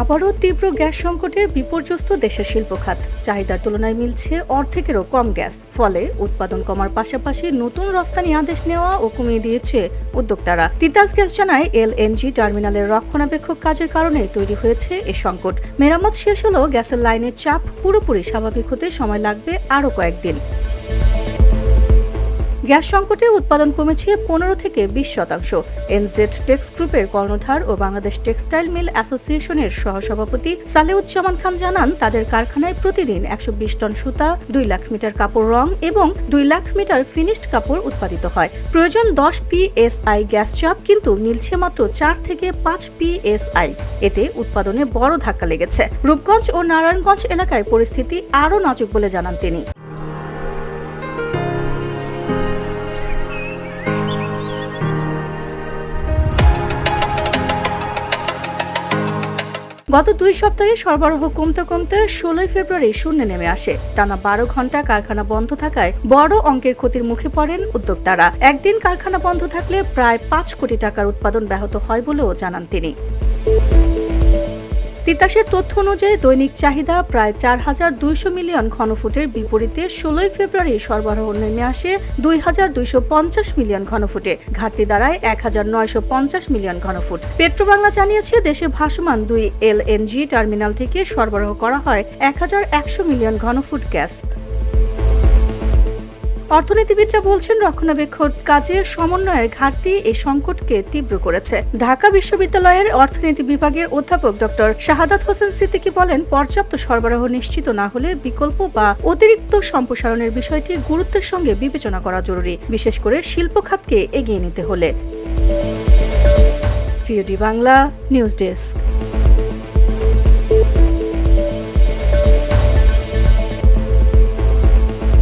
আবারও তীব্র গ্যাস সংকটে বিপর্যস্ত দেশের শিল্প খাত। চাহিদার তুলনায় মিলছে অর্ধেকেরও কম গ্যাস। ফলে উৎপাদন কমার পাশাপাশি নতুন রফতানি আদেশ নেওয়া ও কমিয়ে দিয়েছে উদ্যোক্তারা। তিতাস গ্যাস জানায়, এলএনজি টার্মিনালের রক্ষণাবেক্ষক কাজের কারণে তৈরি হয়েছে এ সংকট। মেরামত শেষ হলেও গ্যাসের লাইনের চাপ পুরোপুরি স্বাভাবিক হতে সময় লাগবে আরও কয়েকদিন। গ্যাস সংকটে উৎপাদন কমেছে 15 থেকে 20%। এনজেড টেক্স গ্রুপের কর্ণধার ও বাংলাদেশ টেক্সটাইল মিল অ্যাসোসিয়েশনের সহসভাপতি সালেউজ্জামান খান জানান, তাদের কারখানায় প্রতিদিন 120 টন সুতা, 2 লাখ মিটার কাপড় রং এবং 2 লাখ মিটার ফিনিশড কাপড় উৎপাদিত হয়। প্রয়োজন 10 PSI গ্যাস চাপ, কিন্তু মিলছে মাত্র 4 থেকে 5 PSI। এতে উৎপাদনে বড় ধাক্কা লেগেছে। রূপগঞ্জ ও নারায়ণগঞ্জ এলাকায় পরিস্থিতি আরও নাজুক বলে জানান তিনি। গত 2 সপ্তাহে সরবরাহ কমতে কমতে 16 ফেব্রুয়ারি শূন্যে নেমে আসে। টানা 12 ঘন্টা কারখানা বন্ধ থাকায় বড় অঙ্কের ক্ষতির মুখে পড়েন উদ্যোক্তারা। একদিন কারখানা বন্ধ থাকলে প্রায় 5 কোটি টাকার উৎপাদন ব্যাহত হয় বলেও জানান তিনি। তিতাসের তথ্য অনুযায়ী দৈনিক চাহিদা প্রায় 4200 মিলিয়ন ঘনফুটের বিপরীতে 16 ফেব্রুয়ারি সরবরাহ নেমে আসে 2250 মিলিয়ন ঘনফুটে। ঘাটতি দাঁড়ায় 1950 মিলিয়ন ঘনফুট। পেট্রোবাংলা জানিয়েছে, দেশে ভাসমান 2 এলএনজি টার্মিনাল থেকে সরবরাহ করা হয় 1100 মিলিয়ন ঘনফুট গ্যাস। অর্থনীতিবিদরা বলছেন, রক্ষণাবেক্ষণ কাজে সমন্বয়ের ঘাটতি এই সংকটকে তীব্র করেছে। ঢাকা বিশ্ববিদ্যালয়ের অর্থনীতি বিভাগের অধ্যাপক ডক্টর শাহাদাত হোসেন সিদ্দিকী বলেন, পর্যাপ্ত সরবরাহ নিশ্চিত না হলে বিকল্প বা অতিরিক্ত সম্প্রসারণের বিষয়টি গুরুত্বের সঙ্গে বিবেচনা করা জরুরি, বিশেষ করে শিল্প খাতকে এগিয়ে নিতে হলে। VOD Bangla news desk.